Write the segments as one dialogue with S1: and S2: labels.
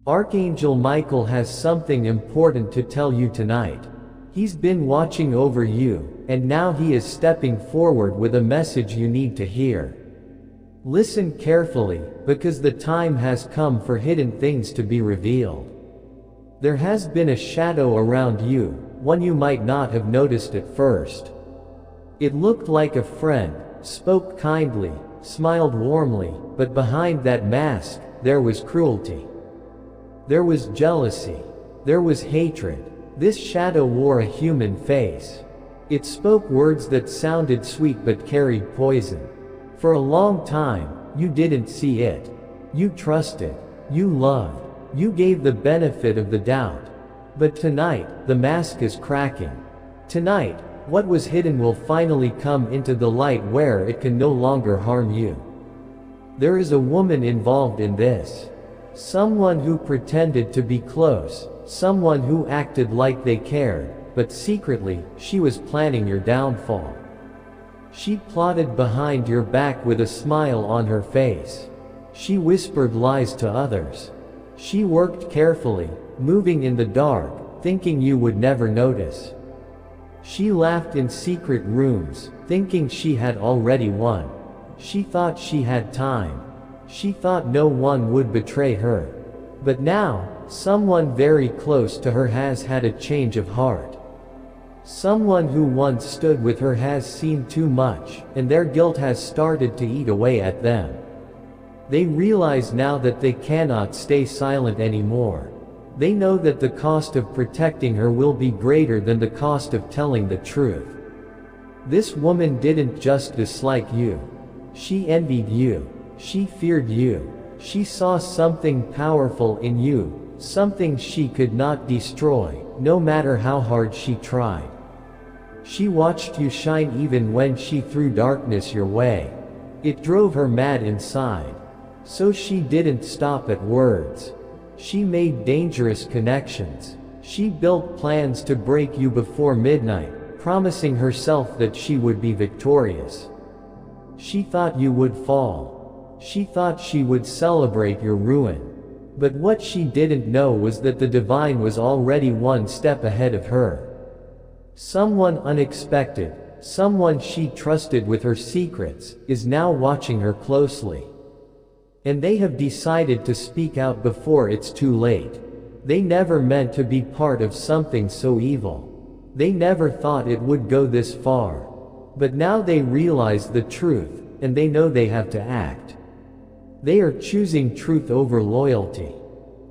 S1: Archangel Michael has something important to tell you tonight. He's been watching over you, and now he is stepping forward with a message you need to hear. Listen carefully, because the time has come for hidden things to be revealed. There has been a shadow around you, one you might not have noticed at first. It looked like a friend, spoke kindly, smiled warmly, but behind that mask, there was cruelty. There was jealousy. There was hatred. This shadow wore a human face. It spoke words that sounded sweet but carried poison. For a long time, you didn't see it. You trusted. You loved. You gave the benefit of the doubt. But tonight, the mask is cracking. Tonight, what was hidden will finally come into the light where it can no longer harm you. There is a woman involved in this. Someone who pretended to be close, someone who acted like they cared, but secretly, she was planning your downfall. She plotted behind your back with a smile on her face. She whispered lies to others. She worked carefully, moving in the dark, thinking you would never notice. She laughed in secret rooms, thinking she had already won. She thought she had time. She thought no one would betray her. But now, someone very close to her has had a change of heart. Someone who once stood with her has seen too much, and their guilt has started to eat away at them. They realize now that they cannot stay silent anymore. They know that the cost of protecting her will be greater than the cost of telling the truth. This woman didn't just dislike you. She envied you. She feared you. She saw something powerful in you, something she could not destroy, no matter how hard she tried. She watched you shine even when she threw darkness your way. It drove her mad inside. So she didn't stop at words. She made dangerous connections. She built plans to break you before midnight, promising herself that she would be victorious. She thought you would fall. She thought she would celebrate your ruin. But what she didn't know was that the divine was already one step ahead of her. Someone unexpected, someone she trusted with her secrets, is now watching her closely. And they have decided to speak out before it's too late. They never meant to be part of something so evil. They never thought it would go this far. But now they realize the truth, and they know they have to act. They are choosing truth over loyalty.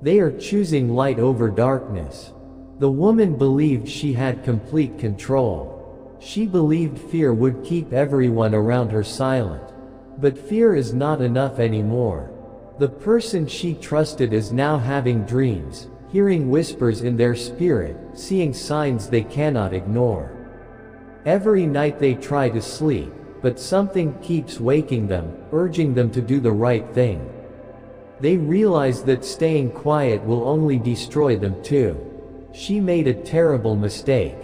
S1: They are choosing light over darkness. The woman believed she had complete control. She believed fear would keep everyone around her silent. But fear is not enough anymore. The person she trusted is now having dreams, hearing whispers in their spirit, seeing signs they cannot ignore. Every night they try to sleep, but something keeps waking them, urging them to do the right thing. They realize that staying quiet will only destroy them too. She made a terrible mistake.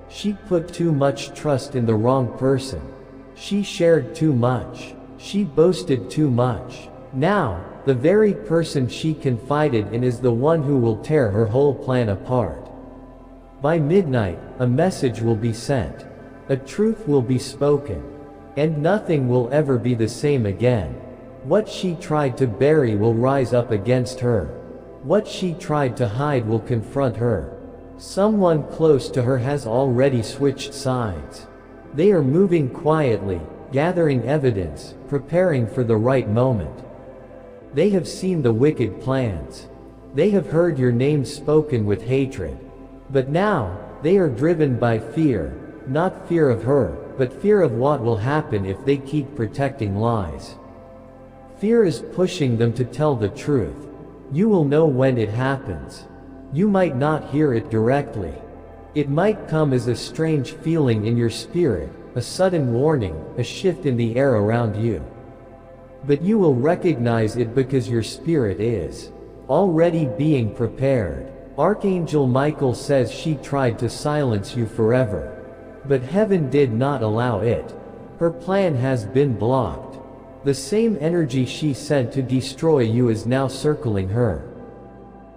S1: She put too much trust in the wrong person. She shared too much. She boasted too much. Now, the very person she confided in is the one who will tear her whole plan apart. By midnight, a message will be sent. A truth will be spoken. And nothing will ever be the same again. What she tried to bury will rise up against her. What she tried to hide will confront her. Someone close to her has already switched sides. They are moving quietly, gathering evidence, preparing for the right moment. They have seen the wicked plans. They have heard your name spoken with hatred. But now, they are driven by fear, not fear of her, but fear of what will happen if they keep protecting lies. Fear is pushing them to tell the truth. You will know when it happens. You might not hear it directly. It might come as a strange feeling in your spirit, a sudden warning, a shift in the air around you. But you will recognize it because your spirit is already being prepared. Archangel Michael says she tried to silence you forever. But heaven did not allow it. Her plan has been blocked. The same energy she sent to destroy you is now circling her.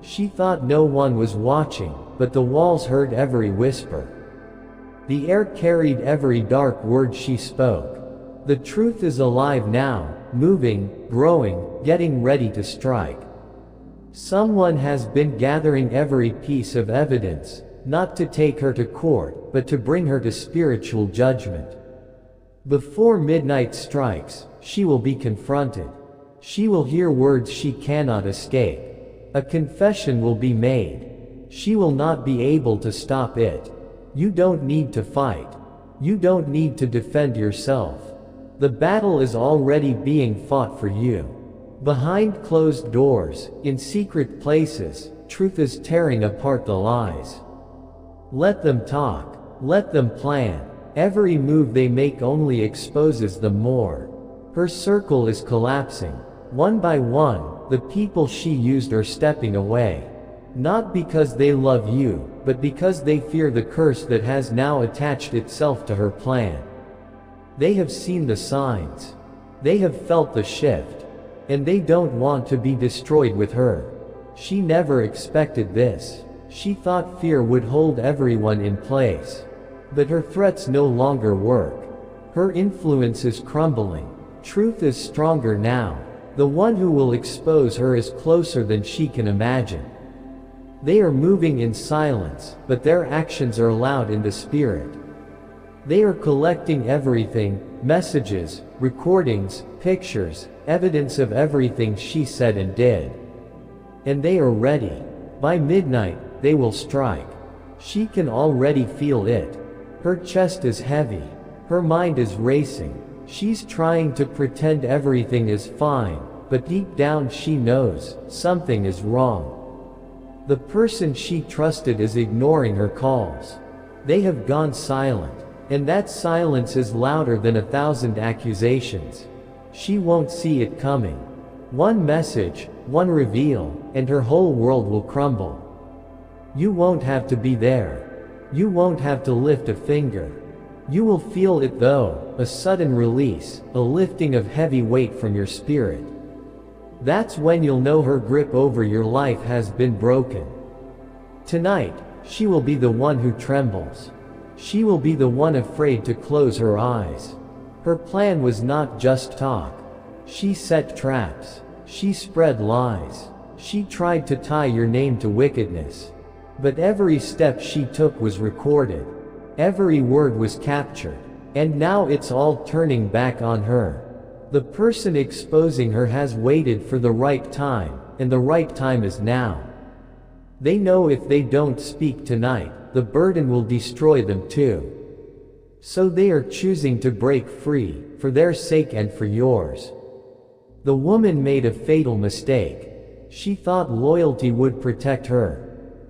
S1: She thought no one was watching, but the walls heard every whisper. The air carried every dark word she spoke. The truth is alive now, moving, growing, getting ready to strike. Someone has been gathering every piece of evidence, not to take her to court, but to bring her to spiritual judgment. Before midnight strikes, she will be confronted. She will hear words she cannot escape. A confession will be made. She will not be able to stop it. You don't need to fight. You don't need to defend yourself. The battle is already being fought for you. Behind closed doors, in secret places, truth is tearing apart the lies. Let them talk. Let them plan. Every move they make only exposes them more. Her circle is collapsing. One by one, the people she used are stepping away. Not because they love you, but because they fear the curse that has now attached itself to her plan. They have seen the signs. They have felt the shift. And they don't want to be destroyed with her. She never expected this. She thought fear would hold everyone in place. But her threats no longer work. Her influence is crumbling. Truth is stronger now. The one who will expose her is closer than she can imagine. They are moving in silence, but their actions are loud in the spirit. They are collecting everything, messages, recordings, pictures, evidence of everything she said and did. And they are ready. By midnight, they will strike. She can already feel it. Her chest is heavy. Her mind is racing. She's trying to pretend everything is fine, but deep down she knows something is wrong. The person she trusted is ignoring her calls. They have gone silent, and that silence is louder than 1,000 accusations. She won't see it coming. One message, one reveal, and her whole world will crumble. You won't have to be there. You won't have to lift a finger. You will feel it though, a sudden release, a lifting of heavy weight from your spirit. That's when you'll know her grip over your life has been broken. Tonight, she will be the one who trembles. She will be the one afraid to close her eyes. Her plan was not just talk. She set traps. She spread lies. She tried to tie your name to wickedness. But every step she took was recorded. Every word was captured. And now it's all turning back on her. The person exposing her has waited for the right time, and the right time is now. They know if they don't speak tonight, the burden will destroy them too. So they are choosing to break free, for their sake and for yours. The woman made a fatal mistake. She thought loyalty would protect her.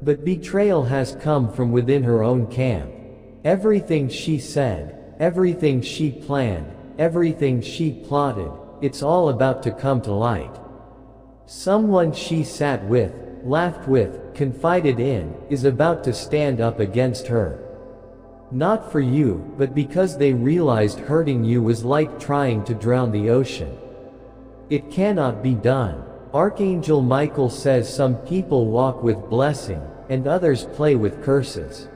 S1: But betrayal has come from within her own camp. Everything she said, everything she planned, everything she plotted, it's all about to come to light. Someone she sat with, laughed with, confided in, is about to stand up against her. Not for you, but because they realized hurting you was like trying to drown the ocean. It cannot be done. Archangel Michael says some people walk with blessing, and others play with curses.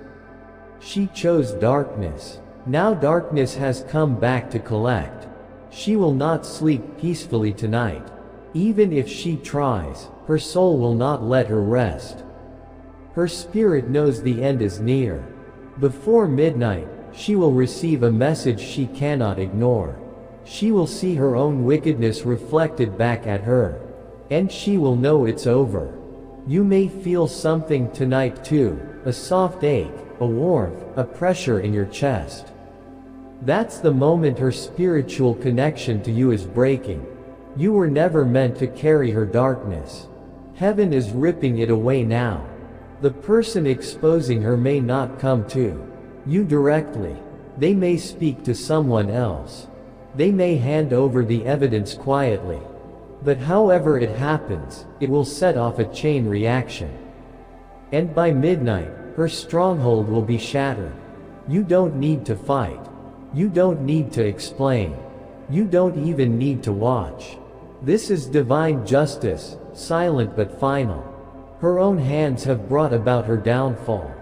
S1: She chose darkness. Now darkness has come back to collect. She will not sleep peacefully tonight. Even if she tries, her soul will not let her rest. Her spirit knows the end is near. Before midnight, she will receive a message she cannot ignore. She will see her own wickedness reflected back at her. And she will know it's over. You may feel something tonight too, a soft ache, a warmth, a pressure in your chest. That's the moment her spiritual connection to you is breaking. You were never meant to carry her darkness. Heaven is ripping it away now. The person exposing her may not come to you directly. They may speak to someone else. They may hand over the evidence quietly. But however it happens, it will set off a chain reaction. And by midnight, her stronghold will be shattered. You don't need to fight. You don't need to explain. You don't even need to watch. This is divine justice, silent but final. Her own hands have brought about her downfall.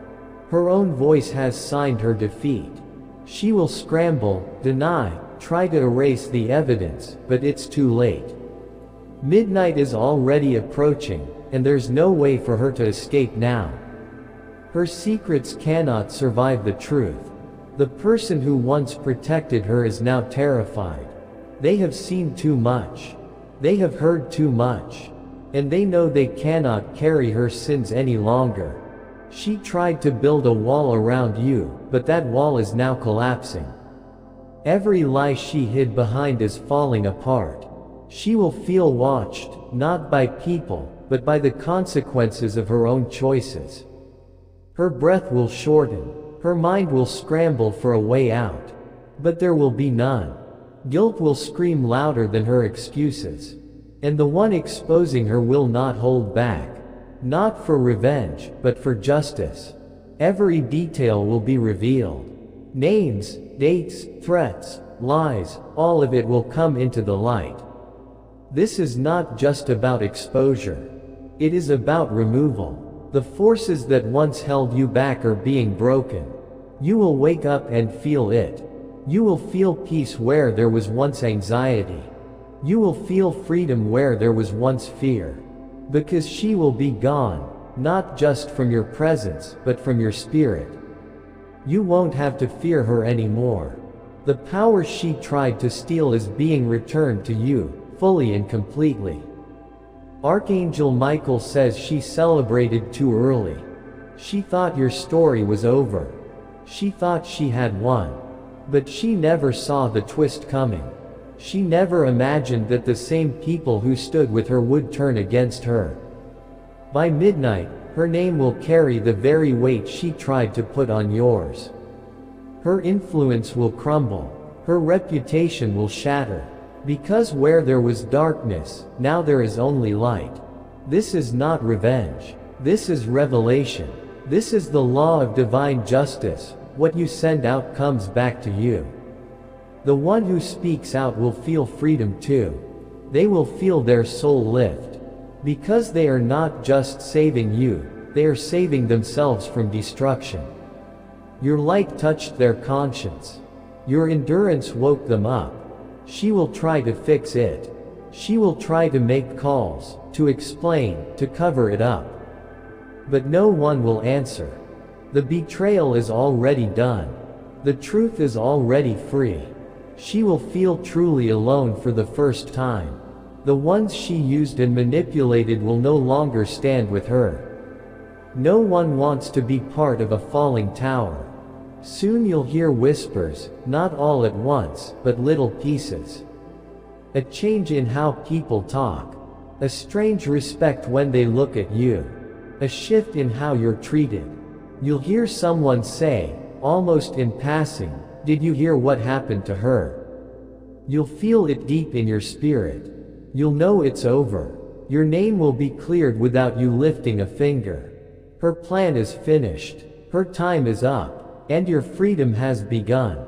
S1: Her own voice has signed her defeat. She will scramble, deny, try to erase the evidence, but it's too late. Midnight is already approaching, and there's no way for her to escape now. Her secrets cannot survive the truth. The person who once protected her is now terrified. They have seen too much. They have heard too much. And they know they cannot carry her sins any longer. She tried to build a wall around you, but that wall is now collapsing. Every lie she hid behind is falling apart. She will feel watched, not by people, but by the consequences of her own choices. Her breath will shorten. Her mind will scramble for a way out. But there will be none. Guilt will scream louder than her excuses. And the one exposing her will not hold back. Not for revenge, but for justice. Every detail will be revealed. Names, dates, threats, lies, all of it will come into the light. This is not just about exposure. It is about removal. The forces that once held you back are being broken. You will wake up and feel it. You will feel peace where there was once anxiety. You will feel freedom where there was once fear. Because she will be gone, not just from your presence, but from your spirit. You won't have to fear her anymore. The power she tried to steal is being returned to you, fully and completely. Archangel Michael says she celebrated too early. She thought your story was over. She thought she had won. But she never saw the twist coming. She never imagined that the same people who stood with her would turn against her. By midnight, her name will carry the very weight she tried to put on yours. Her influence will crumble. Her reputation will shatter. Because where there was darkness, now there is only light. This is not revenge. This is revelation. This is the law of divine justice. What you send out comes back to you. The one who speaks out will feel freedom too. They will feel their soul lift. Because they are not just saving you, they are saving themselves from destruction. Your light touched their conscience. Your endurance woke them up. She will try to fix it. She will try to make calls, to explain, to cover it up. But no one will answer. The betrayal is already done. The truth is already free. She will feel truly alone for the first time. The ones she used and manipulated will no longer stand with her. No one wants to be part of a falling tower. Soon you'll hear whispers, not all at once, but little pieces. A change in how people talk. A strange respect when they look at you. A shift in how you're treated. You'll hear someone say, almost in passing, "Did you hear what happened to her?" You'll feel it deep in your spirit. You'll know it's over. Your name will be cleared without you lifting a finger. Her plan is finished. Her time is up. And your freedom has begun.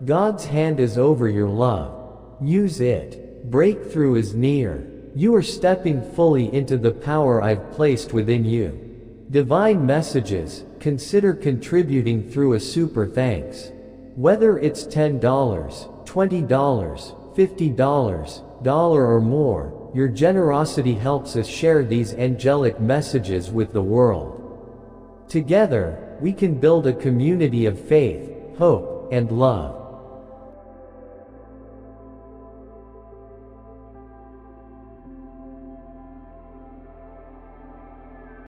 S1: God's hand is over your love. Use it. Breakthrough is near. You are stepping fully into the power I've placed within you. Divine messages, consider contributing through a super thanks. Whether it's $10, $20, $50, dollar or more, your generosity helps us share these angelic messages with the world. Together, we can build a community of faith, hope, and love.